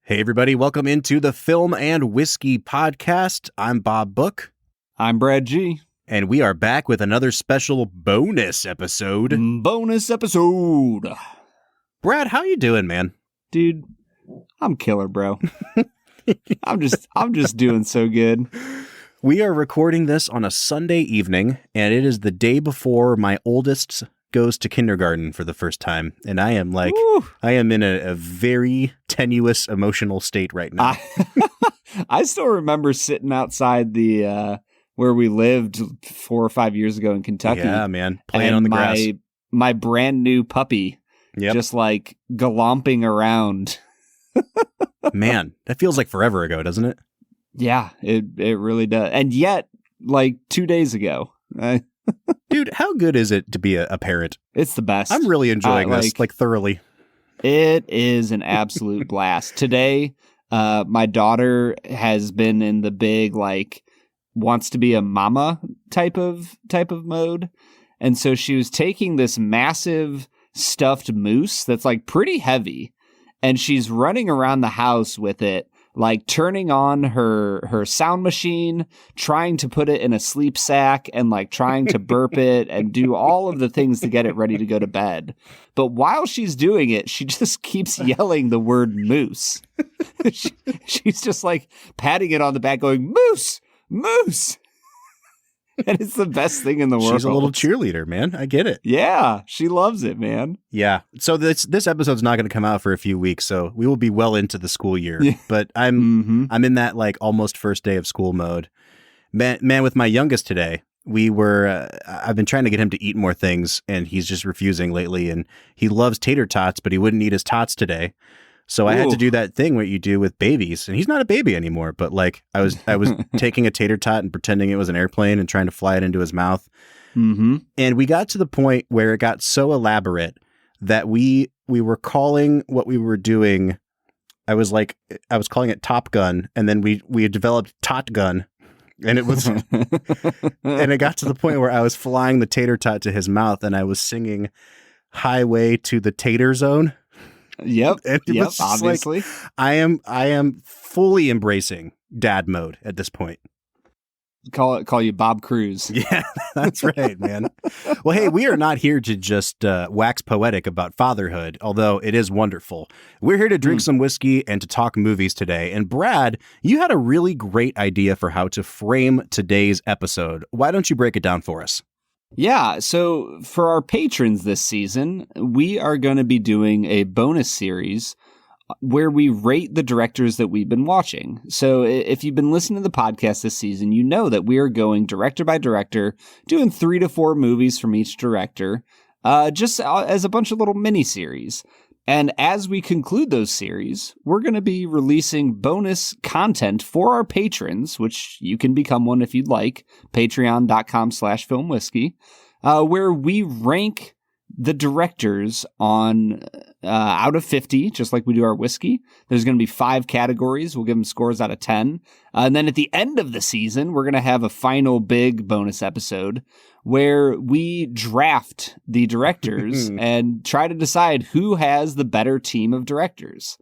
Hey, everybody. Welcome into the Film and Whiskey podcast. I'm Bob Book. I'm Brad G. And we are back with another special bonus episode. Brad, how you doing, man? Dude, I'm killer, bro. I'm just doing so good. We are recording this on a Sunday evening, and it is the day before my oldest goes to kindergarten for the first time. And I am I am in a very tenuous emotional state right now. I still remember sitting outside the where we lived 4 or 5 years ago in Kentucky. Yeah, man. Playing on the grass. My brand new puppy just like galomping around. Man, that feels like forever ago, doesn't it? Yeah, it really does. And yet, like 2 days ago. Dude, how good is it to be a parent? It's the best. I'm really enjoying this, thoroughly. It is an absolute blast. Today, my daughter has been in the big, wants to be a mama type of mode. And so she was taking this massive stuffed moose that's pretty heavy, and she's running around the house with it, turning on her sound machine, trying to put it in a sleep sack, and trying to burp it and do all of the things to get it ready to go to bed. But while she's doing it, she just keeps yelling the word moose. She's just patting it on the back going, moose, moose. And it's the best thing in the world. She's a little cheerleader, man. I get it. Yeah, she loves it, man. Yeah. So this episode's not going to come out for a few weeks, so we will be well into the school year. Yeah. But I'm in that almost first day of school mode. Man, with my youngest today, I've been trying to get him to eat more things, and he's just refusing lately. And he loves tater tots, but he wouldn't eat his tots today. So I had to do that thing what you do with babies, and he's not a baby anymore. But I was taking a tater tot and pretending it was an airplane and trying to fly it into his mouth. Mm-hmm. And we got to the point where it got so elaborate that we were calling what we were doing. I was calling it Top Gun, and then we had developed Tot Gun, and it was, and it got to the point where I was flying the tater tot to his mouth, and I was singing "Highway to the Tater Zone." Yep. Obviously. I am fully embracing dad mode at this point. Call you Bob Cruz. Yeah, that's right, man. Well, hey, we are not here to just wax poetic about fatherhood, although it is wonderful. We're here to drink some whiskey and to talk movies today. And Brad, you had a really great idea for how to frame today's episode. Why don't you break it down for us? Yeah, so for our patrons this season, we are going to be doing a bonus series where we rate the directors that we've been watching. So if you've been listening to the podcast this season, you know that we are going director by director, doing 3 to 4 movies from each director, just as a bunch of little mini-series. And as we conclude those series, we're going to be releasing bonus content for our patrons, which you can become one if you'd like, patreon.com/filmwhiskey, where we rank the directors on out of 50, just like we do our whiskey. There's going to be 5 categories. We'll give them scores out of 10. And then at the end of the season, we're going to have a final big bonus episode where we draft the directors and try to decide who has the better team of directors.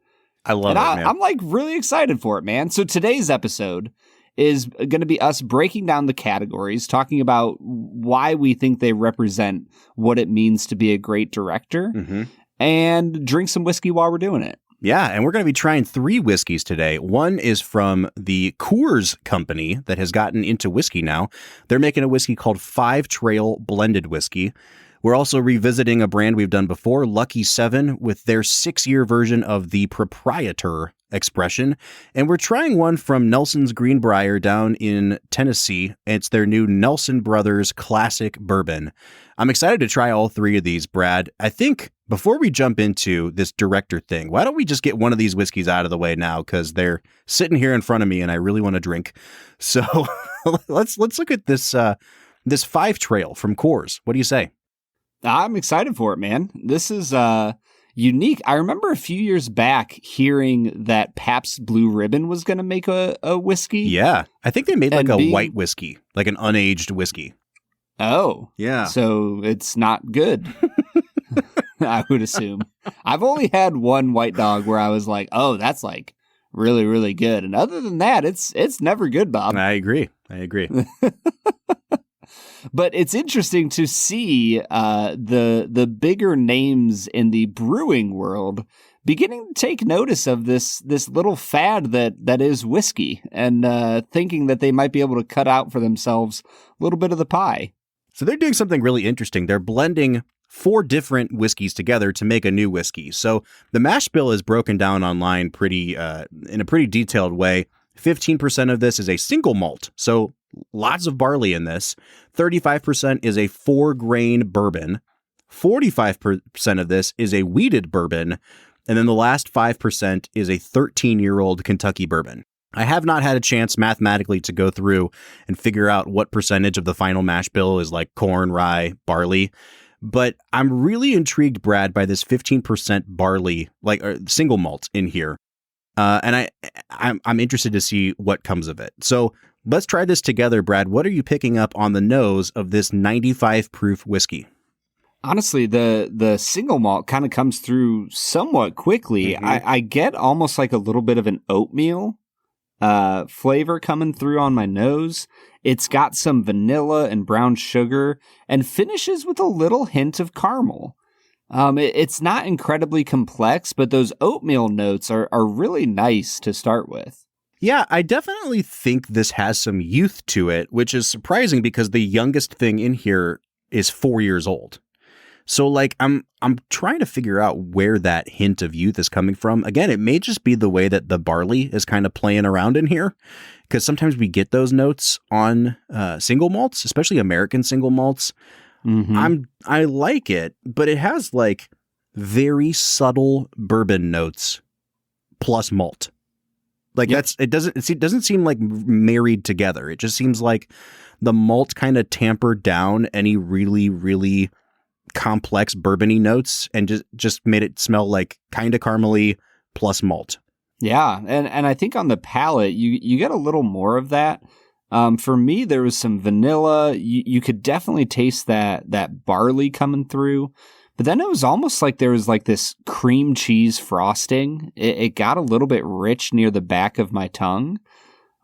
I love it, man. I'm really excited for it, man. So today's episode is going to be us breaking down the categories, talking about why we think they represent what it means to be a great director, and drink some whiskey while we're doing it. Yeah, and we're going to be trying 3 whiskeys today. One is from the Coors Company that has gotten into whiskey now. They're making a whiskey called 5 Trail Blended Whiskey. We're also revisiting a brand we've done before, Lucky 7, with their 6-year version of the Proprietor expression. And we're trying one from Nelson's Greenbrier down in Tennessee. It's their new Nelson Brothers Classic Bourbon. I'm excited to try all 3 of these, Brad. I think before we jump into this director thing, why don't we just get one of these whiskeys out of the way now? Because they're sitting here in front of me and I really want to drink. So let's look at this 5 Trail from Coors. What do you say? I'm excited for it, man. This is unique. I remember a few years back hearing that Pabst Blue Ribbon was going to make a whiskey. Yeah. I think they made a white whiskey, like an unaged whiskey. Oh. Yeah. So it's not good, I would assume. I've only had one White Dog where I was like, oh, that's really, really good. And other than that, it's never good, Bob. I agree. But it's interesting to see the bigger names in the brewing world beginning to take notice of this little fad that is whiskey, and thinking that they might be able to cut out for themselves a little bit of the pie. So they're doing something really interesting. They're blending 4 different whiskeys together to make a new whiskey. So the mash bill is broken down online in a pretty detailed way. 15% of this is a single malt, so lots of barley in this. 35% is a 4-grain bourbon. 45% of this is a wheated bourbon. And then the last 5% is a 13-year-old Kentucky bourbon. I have not had a chance mathematically to go through and figure out what percentage of the final mash bill is like corn, rye, barley. But I'm really intrigued, Brad, by this 15% barley, single malt in here. And I'm interested to see what comes of it. So let's try this together, Brad. What are you picking up on the nose of this 95 proof whiskey? Honestly, the single malt kind of comes through somewhat quickly. Mm-hmm. I get almost like a little bit of an oatmeal flavor coming through on my nose. It's got some vanilla and brown sugar and finishes with a little hint of caramel. It's not incredibly complex, but those oatmeal notes are really nice to start with. Yeah, I definitely think this has some youth to it, which is surprising because the youngest thing in here is 4 years old. So I'm trying to figure out where that hint of youth is coming from. Again, it may just be the way that the barley is kind of playing around in here, because sometimes we get those notes on single malts, especially American single malts. Mm-hmm. I like it, but it has like very subtle bourbon notes plus malt. It doesn't seem like married together. It just seems like the malt kind of tampered down any really, really complex bourbony notes and just made it smell like kind of caramely plus malt. Yeah, and I think on the palate you get a little more of that. For me, there was some vanilla. You could definitely taste that barley coming through, but then it was almost like there was like this cream cheese frosting. It got a little bit rich near the back of my tongue,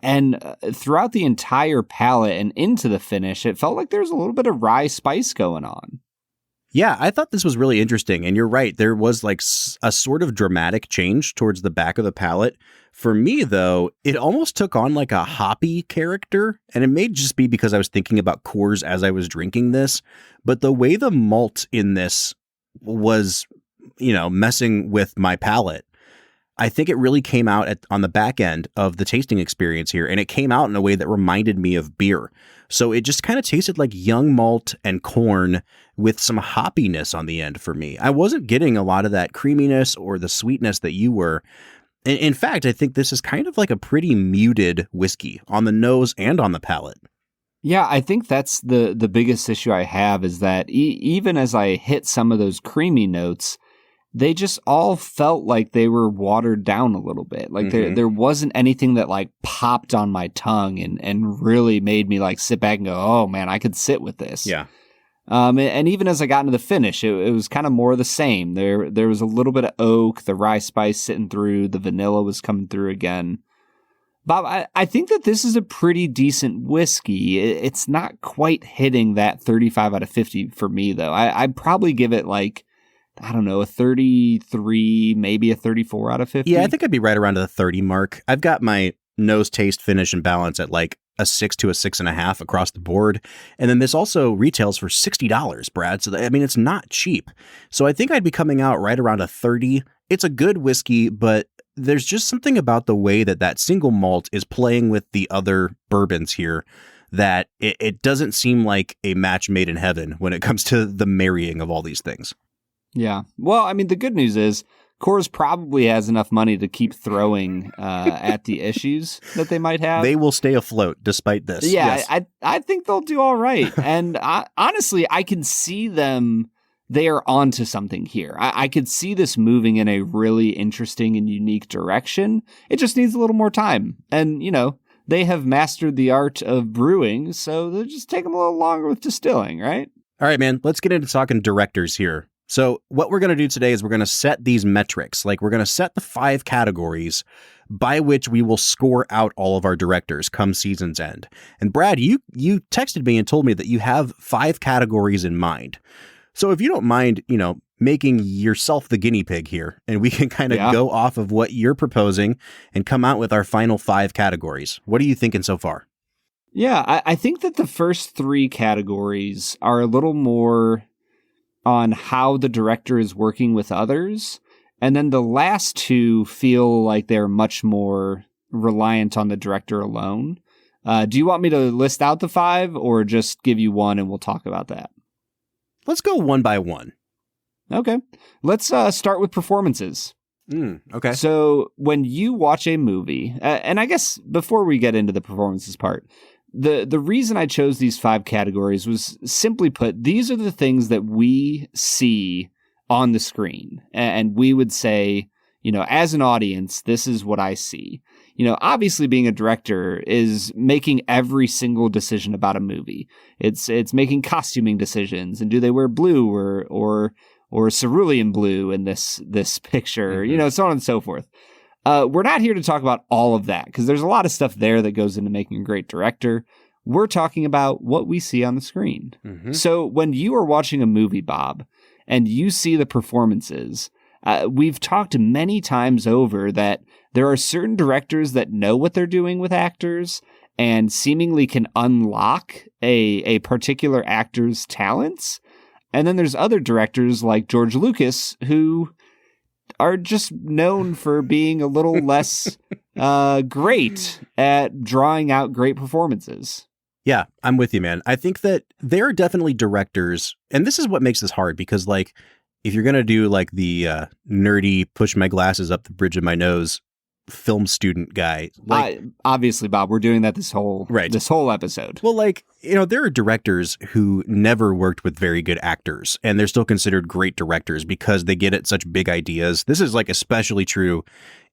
and throughout the entire palate and into the finish, it felt like there was a little bit of rye spice going on. Yeah, I thought this was really interesting. And you're right. There was like a sort of dramatic change towards the back of the palate. For me, though, it almost took on like a hoppy character. And it may just be because I was thinking about Coors as I was drinking this. But the way the malt in this was, messing with my palate, I think it really came out on the back end of the tasting experience here. And it came out in a way that reminded me of beer. So it just kind of tasted like young malt and corn with some hoppiness on the end for me. I wasn't getting a lot of that creaminess or the sweetness that you were. In fact, I think this is kind of like a pretty muted whiskey on the nose and on the palate. Yeah, I think that's the biggest issue I have is that even as I hit some of those creamy notes, they just all felt like they were watered down a little bit. Like there wasn't anything that like popped on my tongue and really made me like sit back and go, oh man, I could sit with this. Yeah. And even as I got into the finish, it was kind of more of the same. There was a little bit of oak, the rye spice sitting through, the vanilla was coming through again. Bob, I think that this is a pretty decent whiskey. It's not quite hitting that 35 out of 50 for me, though. I'd probably give it like, I don't know, a 33, maybe a 34 out of 50. Yeah, I think I'd be right around the 30 mark. I've got my nose, taste, finish, and balance at like a 6 to a 6.5 across the board. And then this also retails for $60, Brad. So, it's not cheap. So I think I'd be coming out right around a 30. It's a good whiskey, but there's just something about the way that single malt is playing with the other bourbons here that it doesn't seem like a match made in heaven when it comes to the marrying of all these things. Yeah. Well, the good news is Coors probably has enough money to keep throwing at the issues that they might have. They will stay afloat despite this. Yeah, yes. I think they'll do all right. And honestly, I can see them. They are onto something here. I could see this moving in a really interesting and unique direction. It just needs a little more time. And, they have mastered the art of brewing, so they'll just take them a little longer with distilling, right? All right, man, let's get into talking directors here. So what we're going to do today is we're going to set these metrics. Like we're going to set the 5 categories by which we will score out all of our directors come season's end. And Brad, you texted me and told me that you have 5 categories in mind. So if you don't mind, making yourself the guinea pig here, and we can kind of go off of what you're proposing and come out with our final 5 categories. What are you thinking so far? Yeah, I think that the first 3 categories are a little more on how the director is working with others. And then the last 2 feel like they're much more reliant on the director alone. Do you want me to list out the 5 or just give you one and we'll talk about that? Let's go one by one. Okay. Let's start with performances. Okay. So when you watch a movie, and I guess before we get into the performances part, the reason I chose these 5 categories was simply put, these are the things that we see on the screen. And we would say, as an audience, this is what I see. Obviously being a director is making every single decision about a movie. It's making costuming decisions, and do they wear blue or cerulean blue in this picture, so on and so forth. We're not here to talk about all of that because there's a lot of stuff there that goes into making a great director. We're talking about what we see on the screen. Mm-hmm. So when you are watching a movie, Bob, and you see the performances, we've talked many times over that there are certain directors that know what they're doing with actors and seemingly can unlock a particular actor's talents. And then there's other directors like George Lucas who are just known for being a little less great at drawing out great performances. Yeah, I'm with you, man. I think that there are definitely directors, and this is what makes this hard because, like, if you're going to do, like, the nerdy push my glasses up the bridge of my nose film student guy. Like, obviously, Bob, we're doing that this whole episode. Well, like, there are directors who never worked with very good actors, and they're still considered great directors because they get at such big ideas. This is, like, especially true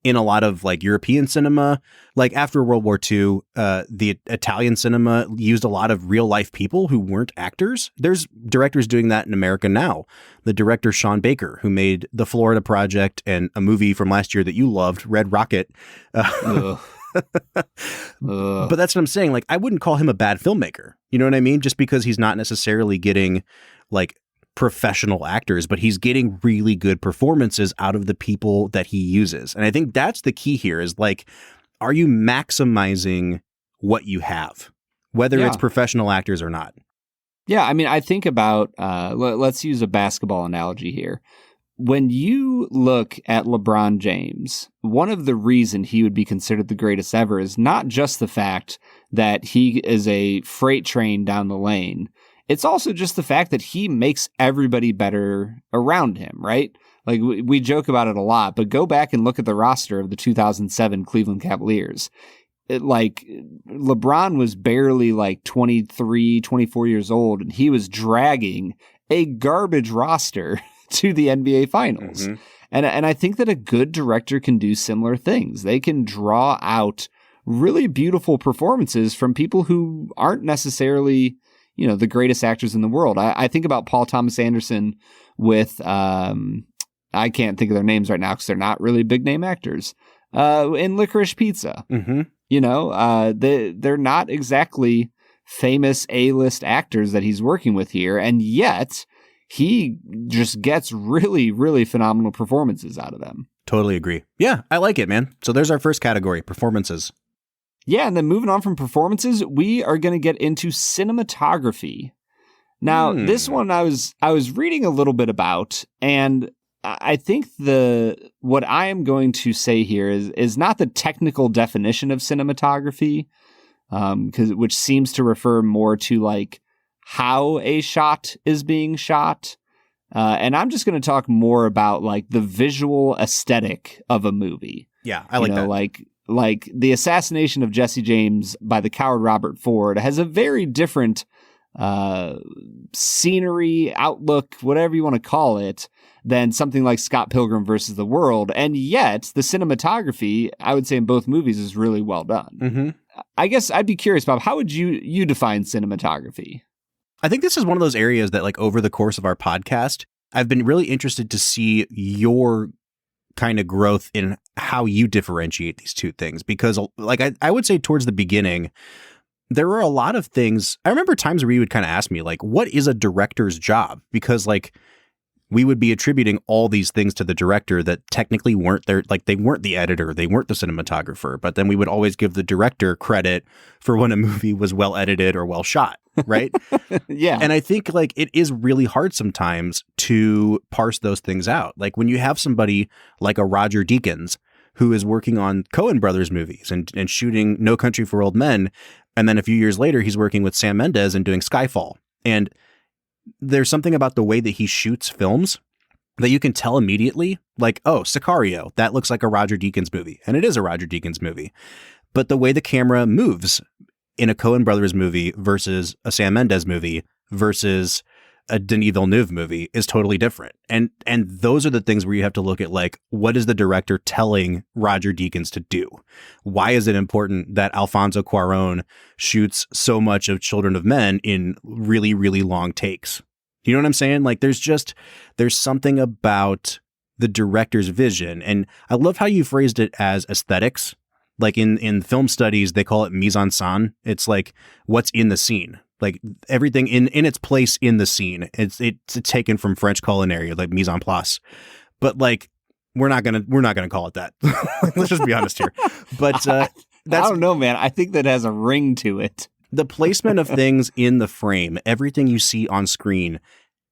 in a lot of, like, European cinema. Like, after World War II, the Italian cinema used a lot of real life people who weren't actors. There's directors doing that in America now. The director Sean Baker, who made The Florida Project and a movie from last year that you loved, Red Rocket. But that's what I'm saying. Like, I wouldn't call him a bad filmmaker. You know what I mean? Just because he's not necessarily getting, like, professional actors, but he's getting really good performances out of the people that he uses. And I think that's the key here is, like, are you maximizing what you have, whether it's professional actors or not? Yeah. I mean, I think about, let's use a basketball analogy here. When you look at LeBron James, one of the reasons he would be considered the greatest ever is not just the fact that he is a freight train down the lane. It's also just the fact that he makes everybody better around him, right? Like, we joke about it a lot, but go back and look at the roster of the 2007 Cleveland Cavaliers. LeBron was barely like 23, 24 years old, and he was dragging a garbage roster to the NBA Finals. Mm-hmm. And I think that a good director can do similar things. They can draw out really beautiful performances from people who aren't necessarily, the greatest actors in the world. I think about Paul Thomas Anderson with, I can't think of their names right now because they're not really big name actors, in Licorice Pizza. Mm-hmm. They're not exactly famous A-list actors that he's working with here, and yet he just gets really, really phenomenal performances out of them. Totally agree. Yeah, I like it, man. So there's our first category, performances. Yeah, and then moving on from performances, we are going to get into cinematography. Now, this one I was reading a little bit about, and I think what I am going to say here is not the technical definition of cinematography, which seems to refer more to, like, how a shot is being shot. And I'm just going to talk more about, like, the visual aesthetic of a movie. Yeah, I like that. Like the assassination of Jesse James by the coward Robert Ford has a very different scenery, outlook, whatever you want to call it, than something like Scott Pilgrim versus the World. And yet the cinematography, I would say, in both movies is really well done. Mm-hmm. I guess I'd be curious, Bob, how would you define cinematography? I think this is one of those areas that, like, over the course of our podcast, I've been really interested to see your kind of growth in how you differentiate these two things, because like I would say towards the beginning, there were a lot of things. I remember times where you would kind of ask me like, what is a director's job? Because like we would be attributing all these things to the director that technically weren't there. Like they weren't the editor, they weren't the cinematographer, but then we would always give the director credit for when a movie was well edited or well shot. Right. Yeah. And I think like it is really hard sometimes to parse those things out. Like when you have somebody like a Roger Deakins who is working on Coen Brothers movies and shooting No Country for Old Men. And then a few years later, he's working with Sam Mendes and doing Skyfall. And there's something about the way that he shoots films that you can tell immediately, like, oh, Sicario, that looks like a Roger Deakins movie. And it is a Roger Deakins movie. But the way the camera moves in a Coen Brothers movie versus a Sam Mendes movie versus a Denis Villeneuve movie is totally different. And those are the things where you have to look at, like, what is the director telling Roger Deakins to do? Why is it important that Alfonso Cuarón shoots so much of Children of Men in really, really long takes? You know what I'm saying? Like, there's something about the director's vision. And I love how you phrased it as aesthetics. Like in film studies, they call it mise en scène. It's like what's in the scene. Like everything in its place in the scene. It's taken from French culinary, like mise en place. But like we're not gonna call it that. Let's just be honest here. But I don't know, man. I think that has a ring to it. The placement of things in the frame, everything you see on screen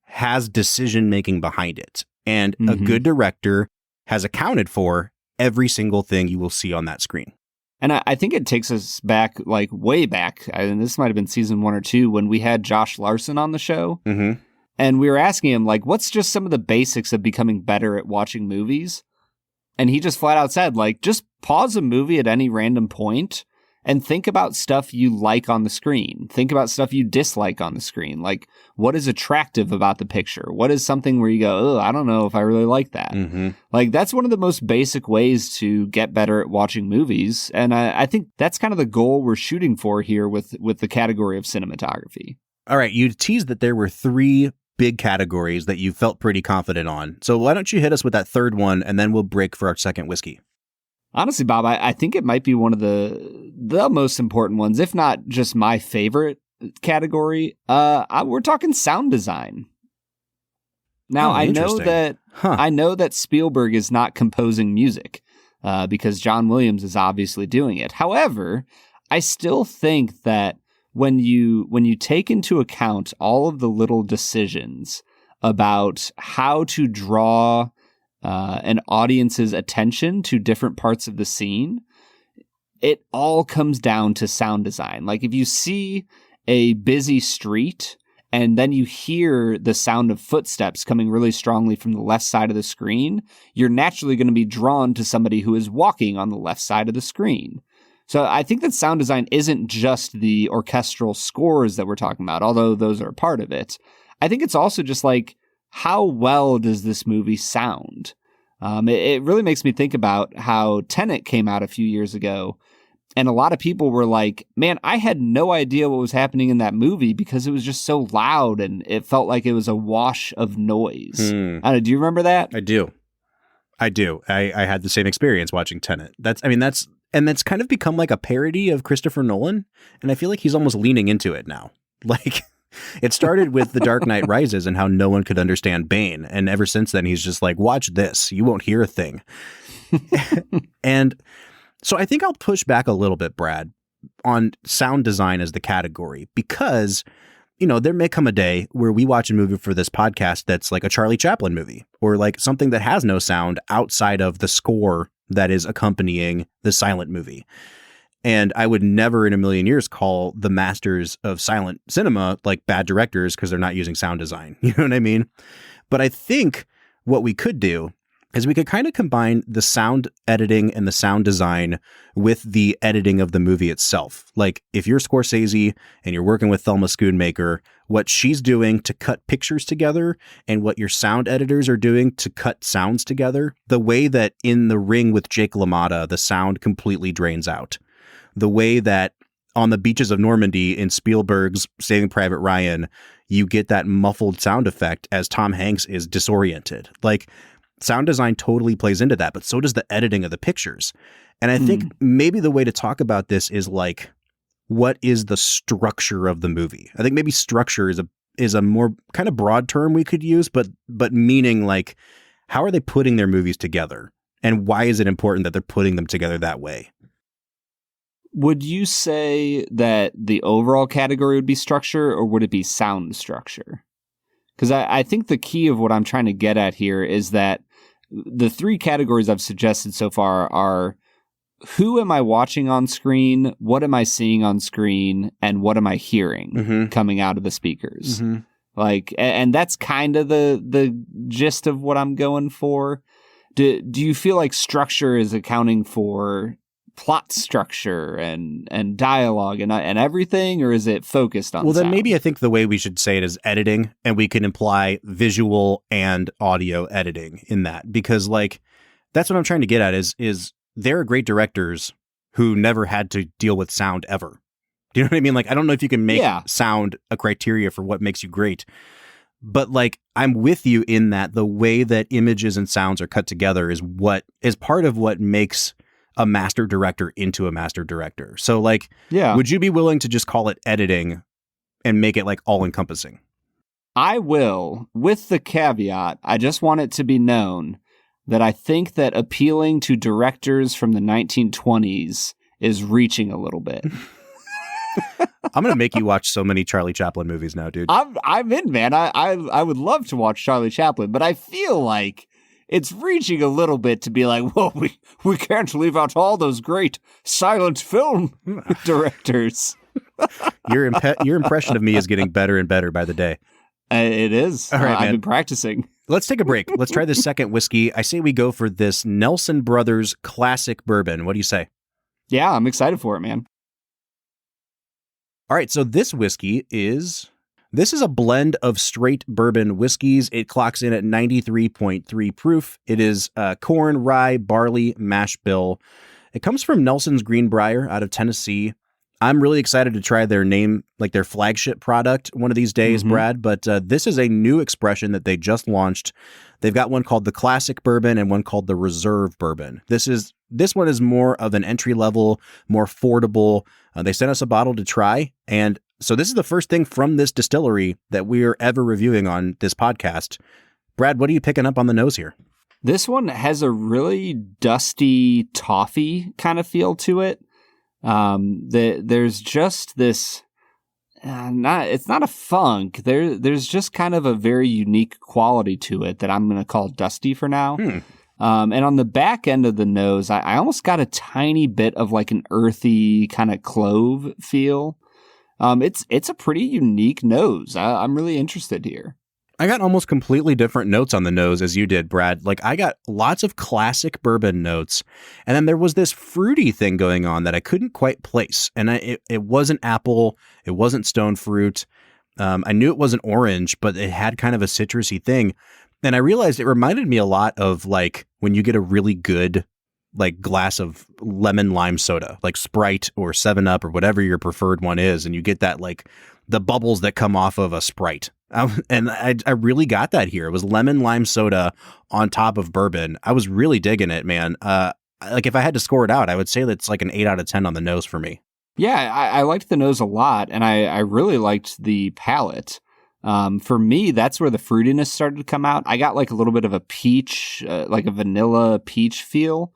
has decision making behind it, and a good director has accounted for every single thing you will see on that screen. And I think it takes us back, like way back, and this might have been season 1 or 2, when we had Josh Larson on the show. Mm-hmm. And we were asking him, like, what's just some of the basics of becoming better at watching movies? And he just flat out said, like, just pause a movie at any random point and think about stuff you like on the screen. Think about stuff you dislike on the screen. Like, what is attractive about the picture? What is something where you go, oh, I don't know if I really like that. Mm-hmm. Like, that's one of the most basic ways to get better at watching movies. And I think that's kind of the goal we're shooting for here with the category of cinematography. All right. You teased that there were 3 big categories that you felt pretty confident on. So why don't you hit us with that third one, and then we'll break for our second whiskey. Honestly, Bob, I think it might be one of the most important ones, if not just my favorite category. We're talking sound design. Now, I know that Spielberg is not composing music because John Williams is obviously doing it. However, I still think that when you take into account all of the little decisions about how to draw an audience's attention to different parts of the scene, it all comes down to sound design. Like if you see a busy street and then you hear the sound of footsteps coming really strongly from the left side of the screen, you're naturally going to be drawn to somebody who is walking on the left side of the screen. So I think that sound design isn't just the orchestral scores that we're talking about, although those are a part of it. I think it's also just like, how well does this movie sound? It really makes me think about how Tenet came out a few years ago, and a lot of people were like, man, I had no idea what was happening in that movie because it was just so loud and it felt like it was a wash of noise. Do you remember that? I do. I had the same experience watching Tenet. That's kind of become like a parody of Christopher Nolan, and I feel like he's almost leaning into it now. Like, it started with The Dark Knight Rises and how no one could understand Bane. And ever since then, he's just like, watch this. You won't hear a thing. And so I think I'll push back a little bit, Brad, on sound design as the category, because, you know, there may come a day where we watch a movie for this podcast that's like a Charlie Chaplin movie, or like something that has no sound outside of the score that is accompanying the silent movie. And I would never in a million years call the masters of silent cinema like bad directors because they're not using sound design. You know what I mean? But I think what we could do is we could kind of combine the sound editing and the sound design with the editing of the movie itself. Like if you're Scorsese and you're working with Thelma Schoonmaker, what she's doing to cut pictures together and what your sound editors are doing to cut sounds together, the way that in The Ring with Jake LaMotta, the sound completely drains out. The way that on the beaches of Normandy in Spielberg's Saving Private Ryan, you get that muffled sound effect as Tom Hanks is disoriented. Like, sound design totally plays into that, but so does the editing of the pictures. And I think maybe the way to talk about this is like, what is the structure of the movie? I think maybe structure is a more kind of broad term we could use, but meaning like, how are they putting their movies together? And why is it important that they're putting them together that way? Would you say that the overall category would be structure, or would it be sound structure? Because I think the key of what I'm trying to get at here is that the three categories I've suggested so far are: who am I watching on screen, what am I seeing on screen, and what am I hearing coming out of the speakers? Like, and that's kind of the gist of what I'm going for. Do you feel like structure is accounting for plot structure and dialogue and everything, or is it focused on then sound? Maybe I think the way we should say it is editing, and we can imply visual and audio editing in that, because like, that's what I'm trying to get at is there are great directors who never had to deal with sound ever. Do you know what I mean? Like, I don't know if you can make sound a criteria for what makes you great, but like, I'm with you in that the way that images and sounds are cut together is part of what makes a master director into a master director. So like, would you be willing to just call it editing and make it like all encompassing? I will, with the caveat, I just want it to be known that I think that appealing to directors from the 1920s is reaching a little bit. I'm going to make you watch so many Charlie Chaplin movies now, dude. I'm in, man. I would love to watch Charlie Chaplin, but I feel like it's reaching a little bit to be like, well, we can't leave out all those great silent film directors. Your impression of me is getting better and better by the day. It is. All right, I've been practicing. Let's take a break. Let's try the second whiskey. I say we go for this Nelson Brothers Classic Bourbon. What do you say? Yeah, I'm excited for it, man. All right, so this whiskey is a blend of straight bourbon whiskeys. It clocks in at 93.3 proof. It is corn, rye, barley, mash bill. It comes from Nelson's Greenbrier out of Tennessee. I'm really excited to try their their flagship product one of these days, Brad. But this is a new expression that they just launched. They've got one called the Classic Bourbon and one called the Reserve Bourbon. This one is more of an entry level, more affordable. They sent us a bottle to try, and so this is the first thing from this distillery that we're ever reviewing on this podcast. Brad, what are you picking up on the nose here? This one has a really dusty toffee kind of feel to it. There's just this, it's not a funk. There's just kind of a very unique quality to it that I'm going to call dusty for now. And on the back end of the nose, I almost got a tiny bit of like an earthy kind of clove feel. It's a pretty unique nose. I'm really interested here. I got almost completely different notes on the nose as you did, Brad. Like, I got lots of classic bourbon notes, and then there was this fruity thing going on that I couldn't quite place. And it wasn't apple, it wasn't stone fruit. I knew it wasn't orange, but it had kind of a citrusy thing. And I realized it reminded me a lot of like when you get a really good like glass of lemon lime soda, like Sprite or 7-Up or whatever your preferred one is, and you get that like the bubbles that come off of a Sprite. And I really got that here. It was lemon lime soda on top of bourbon. I was really digging it, man. Like if I had to score it out, I would say that's like an 8 out of 10 on the nose for me. Yeah, I liked the nose a lot, and I really liked the palate. For me, that's where the fruitiness started to come out. I got like a little bit of a peach, like a vanilla peach feel,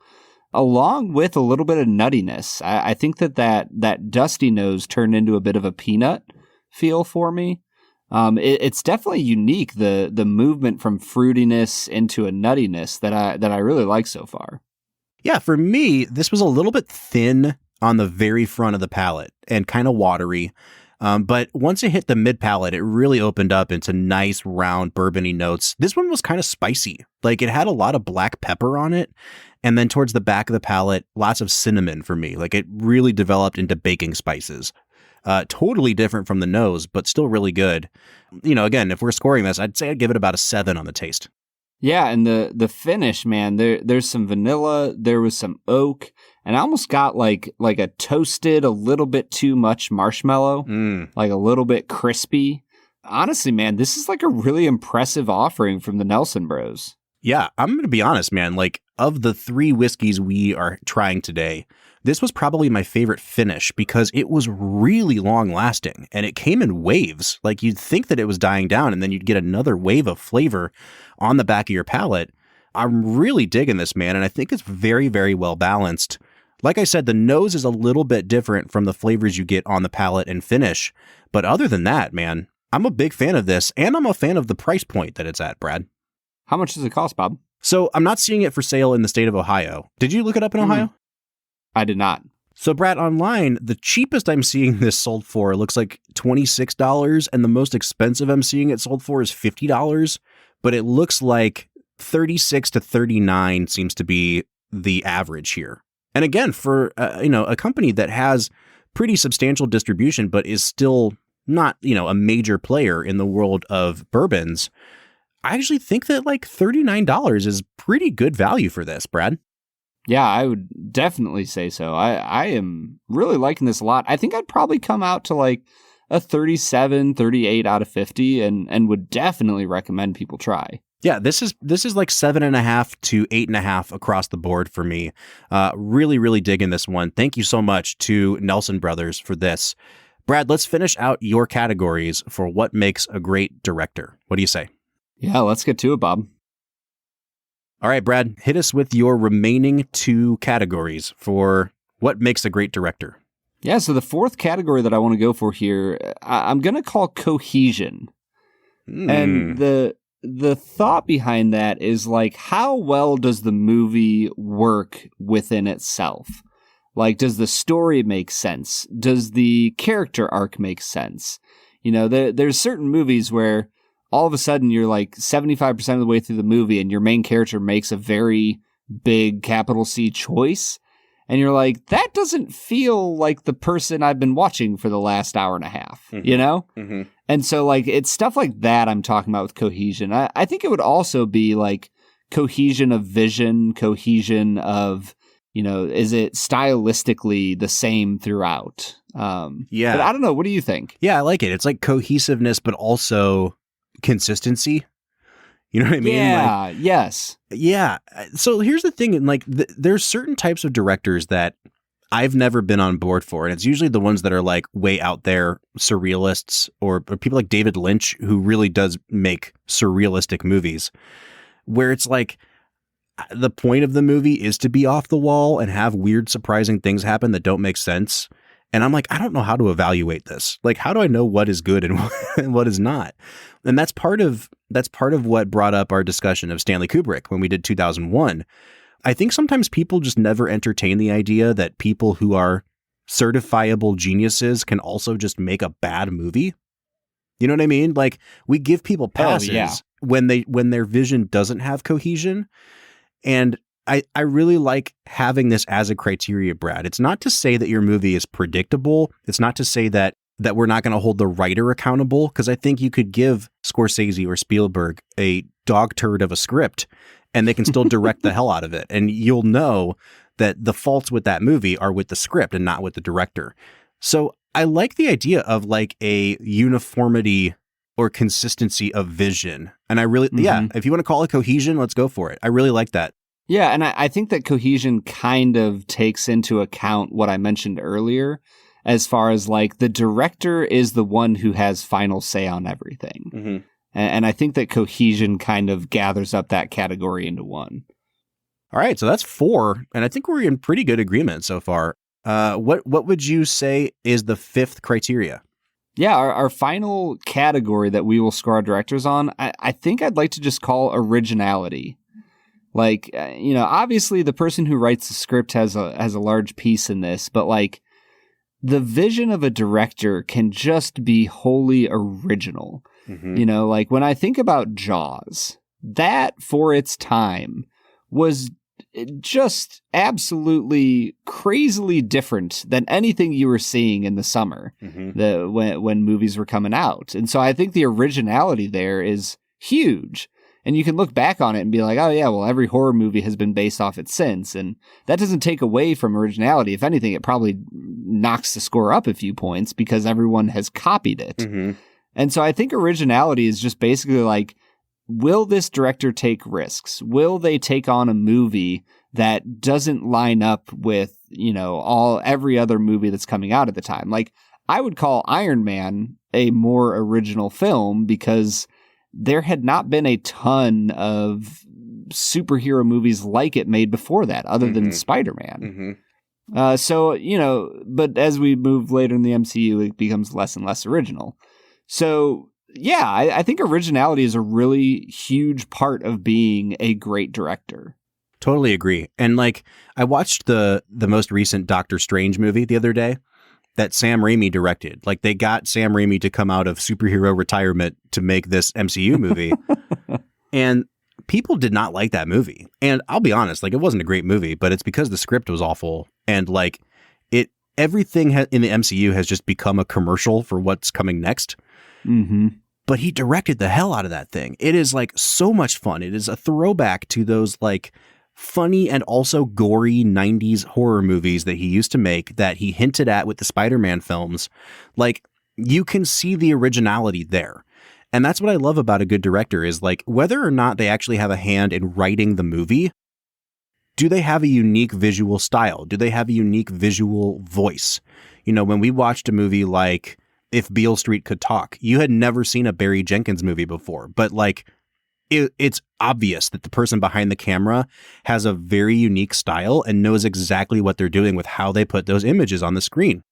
along with a little bit of nuttiness. I think that dusty nose turned into a bit of a peanut feel for me. It's definitely unique, the movement from fruitiness into a nuttiness that I really like so far. Yeah, for me, this was a little bit thin on the very front of the palate and kind of watery. But once it hit the mid palate, it really opened up into nice, round, bourbony notes. This one was kind of spicy. Like it had a lot of black pepper on it. And then towards the back of the palate, lots of cinnamon for me. Like it really developed into baking spices. Totally different from the nose, but still really good. You know, again, if we're scoring this, I'd say I'd give it about a 7 on the taste. Yeah, and the finish, man, there's some vanilla, there was some oak, and I almost got like a toasted, a little bit too much marshmallow, like a little bit crispy. Honestly, man, this is like a really impressive offering from the Nelson Bros. Yeah, I'm going to be honest, man. Like, of the 3 whiskeys we are trying today, this was probably my favorite finish because it was really long lasting and it came in waves. Like, you'd think that it was dying down and then you'd get another wave of flavor on the back of your palate. I'm really digging this, man. And I think it's very, very well balanced. Like I said, the nose is a little bit different from the flavors you get on the palate and finish. But other than that, man, I'm a big fan of this and I'm a fan of the price point that it's at, Brad. How much does it cost, Bob? So I'm not seeing it for sale in the state of Ohio. Did you look it up in Ohio? I did not. So, Brad, online, the cheapest I'm seeing this sold for looks like $26, and the most expensive I'm seeing it sold for is $50, but it looks like $36 to $39 seems to be the average here. And again, for a company that has pretty substantial distribution, but is still not, a major player in the world of bourbons, I actually think that like $39 is pretty good value for this, Brad. Yeah, I would definitely say so. I am really liking this a lot. I think I'd probably come out to like a 37, 38 out of 50 and would definitely recommend people try. Yeah, this is like 7.5 to 8.5 across the board for me. Really, really digging this one. Thank you so much to Nelson Brothers for this. Brad, let's finish out your categories for what makes a great director. What do you say? Yeah, let's get to it, Bob. All right, Brad, hit us with your remaining 2 categories for what makes a great director. Yeah, so the 4th category that I want to go for here, I'm going to call cohesion. And the thought behind that is like, how well does the movie work within itself? Like, does the story make sense? Does the character arc make sense? There's certain movies where all of a sudden you're like 75% of the way through the movie and your main character makes a very big capital C choice. And you're like, that doesn't feel like the person I've been watching for the last hour and a half, Mm-hmm. And so like, it's stuff like that I'm talking about with cohesion. I think it would also be like cohesion of vision, cohesion of, is it stylistically the same throughout? Yeah. But I don't know. What do you think? Yeah, I like it. It's like cohesiveness, but also consistency. You know what I mean? Yeah. Yes. Yeah. So here's the thing. Like, there's certain types of directors that I've never been on board for. And it's usually the ones that are like way out there surrealists or people like David Lynch, who really does make surrealistic movies where it's like the point of the movie is to be off the wall and have weird, surprising things happen that don't make sense. And I'm like, I don't know how to evaluate this. Like, how do I know what is good and what is not? And that's part of what brought up our discussion of Stanley Kubrick when we did 2001. I think sometimes people just never entertain the idea that people who are certifiable geniuses can also just make a bad movie. You know what I mean? Like, we give people passes when their vision doesn't have cohesion. And I really like having this as a criteria, Brad. It's not to say that your movie is predictable. It's not to say that we're not going to hold the writer accountable, because I think you could give Scorsese or Spielberg a dog turd of a script and they can still direct the hell out of it. And you'll know that the faults with that movie are with the script and not with the director. So I like the idea of like a uniformity or consistency of vision. And I really, if you want to call it cohesion, let's go for it. I really like that. Yeah, and I think that cohesion kind of takes into account what I mentioned earlier, as far as like the director is the one who has final say on everything. Mm-hmm. And I think that cohesion kind of gathers up that category into one. All right, so that's 4, and I think we're in pretty good agreement so far. What would you say is the 5th criteria? Yeah, our final category that we will score our directors on, I think I'd like to just call originality. Like, obviously the person who writes the script has a large piece in this, but like the vision of a director can just be wholly original. Mm-hmm. Like when I think about Jaws, that for its time was just absolutely crazily different than anything you were seeing in the summer, when movies were coming out. And so I think the originality there is huge. And you can look back on it and be like, oh yeah, well, every horror movie has been based off it since. And that doesn't take away from originality. If anything, it probably knocks the score up a few points because everyone has copied it. Mm-hmm. And so I think originality is just basically like, will this director take risks? Will they take on a movie that doesn't line up with, every other movie that's coming out at the time? Like, I would call Iron Man a more original film because there had not been a ton of superhero movies like it made before that, other than Spider-Man. But as we move later in the MCU, it becomes less and less original. So, yeah, I think originality is a really huge part of being a great director. Totally agree. And like, I watched the most recent Doctor Strange movie the other day that Sam Raimi directed. Like, they got Sam Raimi to come out of superhero retirement to make this MCU movie. And people did not like that movie. And I'll be honest, like, it wasn't a great movie, but it's because the script was awful. And like, everything in the MCU has just become a commercial for what's coming next. Mm-hmm. But he directed the hell out of that thing. It is like so much fun. It is a throwback to those like funny and also gory 90s horror movies that he used to make that he hinted at with the Spider-Man films. Like, you can see the originality there. And that's what I love about a good director is like, whether or not they actually have a hand in writing the movie, do they have a unique visual style? Do they have a unique visual voice? When we watched a movie like If Beale Street Could Talk, you had never seen a Barry Jenkins movie before, but like, it's obvious that the person behind the camera has a very unique style and knows exactly what they're doing with how they put those images on the screen.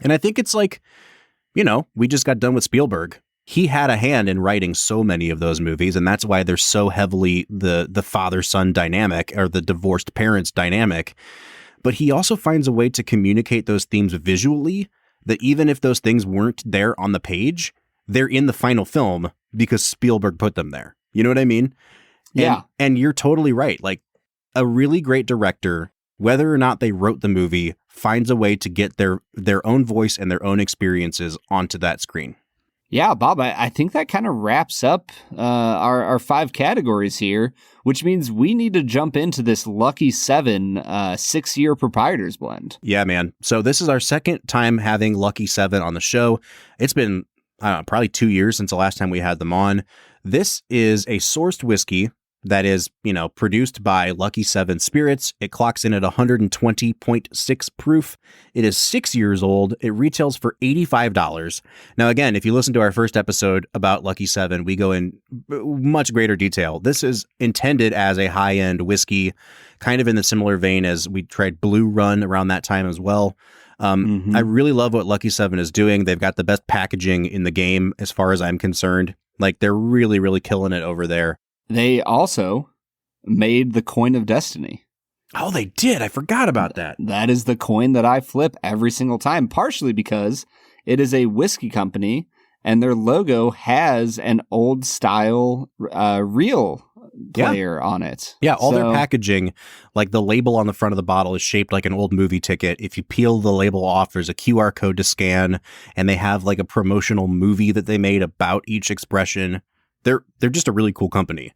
And I think it's like, we just got done with Spielberg. He had a hand in writing so many of those movies, and that's why they're so heavily the father-son dynamic or the divorced parents dynamic. But he also finds a way to communicate those themes visually that even if those things weren't there on the page, they're in the final film because Spielberg put them there. You know what I mean? Yeah. And you're totally right. Like, a really great director, whether or not they wrote the movie, finds a way to get their own voice and their own experiences onto that screen. Yeah, Bob, I think that kind of wraps up our 5 categories here, which means we need to jump into this Lucky 7 6-year Proprietors blend. Yeah, man. So this is our second time having Lucky 7 on the show. It's been probably 2 years since the last time we had them on. This is a sourced whiskey that is, produced by Lucky 7 Spirits. It clocks in at 120.6 proof. It is 6 years old. It retails for $85. Now, again, if you listen to our first episode about Lucky 7, we go in much greater detail. This is intended as a high-end whiskey, kind of in the similar vein as we tried Blue Run around that time as well. I really love what Lucky 7 is doing. They've got the best packaging in the game as far as I'm concerned. Like, they're really, really killing it over there. They also made the Coin of Destiny. Oh, they did. I forgot about that. That is the coin that I flip every single time, partially because it is a whiskey company and their logo has an old style real player on it. Yeah, all their packaging, like the label on the front of the bottle is shaped like an old movie ticket. If you peel the label off, there's a QR code to scan, and they have like a promotional movie that they made about each expression. They're just a really cool company.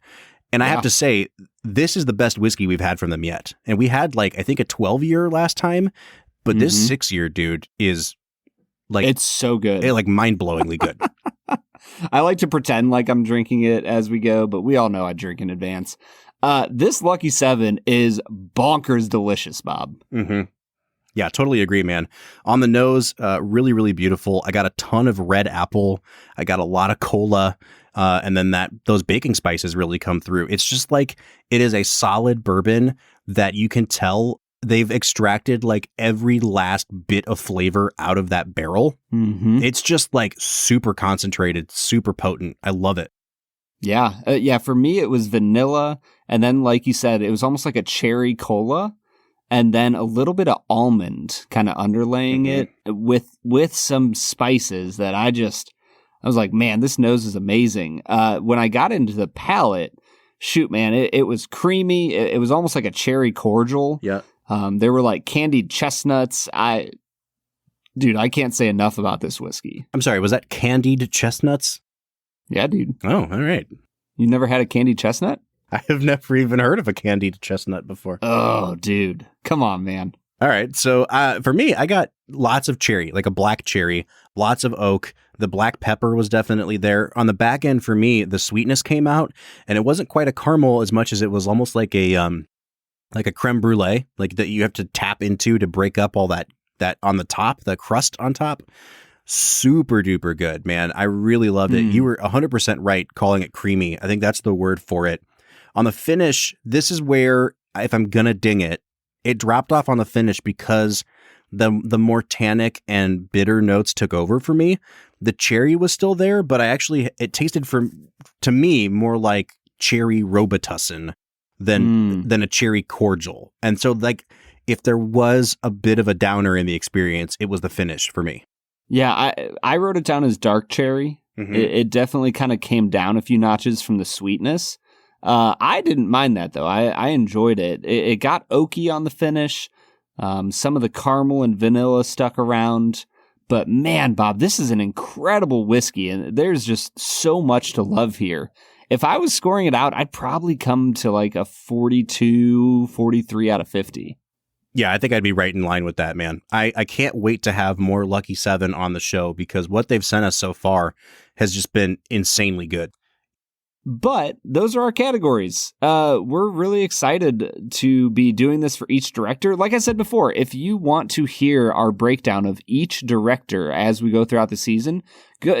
And I have to say, this is the best whiskey we've had from them yet. And we had like, I think a 12-year last time, but this 6-year, dude, is like... It's so good. Like mind-blowingly good. I like to pretend like I'm drinking it as we go, but we all know I drink in advance. This Lucky 7 is bonkers delicious, Bob. Mm-hmm. Yeah, totally agree, man. On the nose, really, really beautiful. I got a ton of red apple. I got a lot of cola. And then those baking spices really come through. It's just like, it is a solid bourbon that you can tell they've extracted like every last bit of flavor out of that barrel. Mm-hmm. It's just like super concentrated, super potent. I love it. Yeah. For me, it was vanilla. And then, like you said, it was almost like a cherry cola. And then a little bit of almond kind of underlaying it with some spices that I was like, man, this nose is amazing. When I got into the palate, shoot, man, it was creamy. It was almost like a cherry cordial. Yeah. There were like candied chestnuts. Dude, I can't say enough about this whiskey. I'm sorry, was that candied chestnuts? Yeah, dude. Oh, all right. You never had a candied chestnut? I have never even heard of a candied chestnut before. Oh, dude. Come on, man. All right. So for me, I got lots of cherry, like a black cherry, lots of oak. The black pepper was definitely there. On the back end, for me, the sweetness came out, and it wasn't quite a caramel as much as it was almost like a creme brulee, like that you have to tap into to break up all that on the top, the crust on top. Super duper good, man. I really loved it. You were 100% right calling it creamy. I think that's the word for it. On the finish, this is where, if I'm going to ding it, it dropped off on the finish because the more tannic and bitter notes took over for me. The cherry was still there, but it tasted to me more like cherry Robitussin than a cherry cordial. And so, like, if there was a bit of a downer in the experience, it was the finish for me. Yeah, I wrote it down as dark cherry. Mm-hmm. It definitely kind of came down a few notches from the sweetness. I didn't mind that, though. I enjoyed it. It got oaky on the finish. Some of the caramel and vanilla stuck around. But man, Bob, this is an incredible whiskey, and there's just so much to love here. If I was scoring it out, I'd probably come to like a 42, 43 out of 50. Yeah, I think I'd be right in line with that, man. I can't wait to have more Lucky 7 on the show because what they've sent us so far has just been insanely good. But those are our categories. We're really excited to be doing this for each director. Like I said before, if you want to hear our breakdown of each director as we go throughout the season,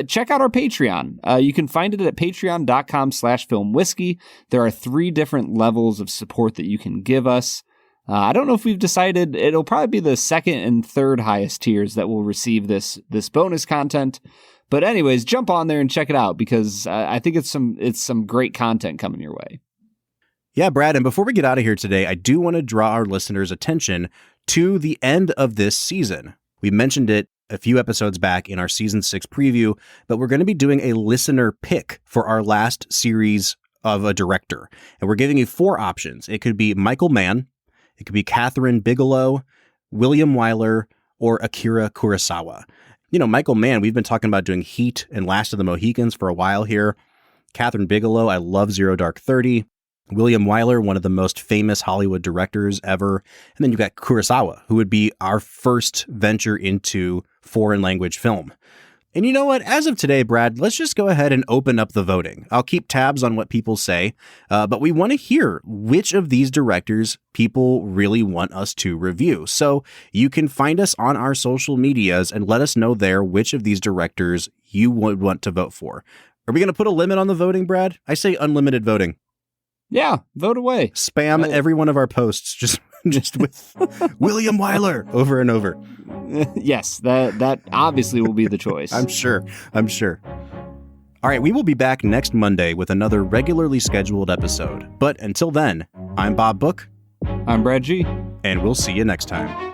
check out our Patreon. You can find it at patreon.com/filmwhiskey. There are 3 different levels of support that you can give us. I don't know if we've decided. It'll probably be the second and third highest tiers that will receive this bonus content. But anyways, jump on there and check it out because I think it's some great content coming your way. Yeah, Brad, and before we get out of here today, I do want to draw our listeners' attention to the end of this season. We mentioned it a few episodes back in our season 6 preview, but we're going to be doing a listener pick for our last series of a director. And we're giving you 4 options. It could be Michael Mann, it could be Catherine Bigelow, William Wyler, or Akira Kurosawa. You know, Michael Mann, we've been talking about doing Heat and Last of the Mohicans for a while here. Catherine Bigelow, I love Zero Dark 30. William Wyler, one of the most famous Hollywood directors ever. And then you've got Kurosawa, who would be our first venture into foreign language film. And you know what? As of today, Brad, let's just go ahead and open up the voting. I'll keep tabs on what people say, but we want to hear which of these directors people really want us to review. So you can find us on our social medias and let us know there which of these directors you would want to vote for. Are we going to put a limit on the voting, Brad? I say unlimited voting. Yeah, vote away. Spam every one of our posts just with William Wyler over and over. Yes, that obviously will be the choice. I'm sure. All right, we will be back next Monday with another regularly scheduled episode. But until then, I'm Bob Book. I'm Brad G. And we'll see you next time.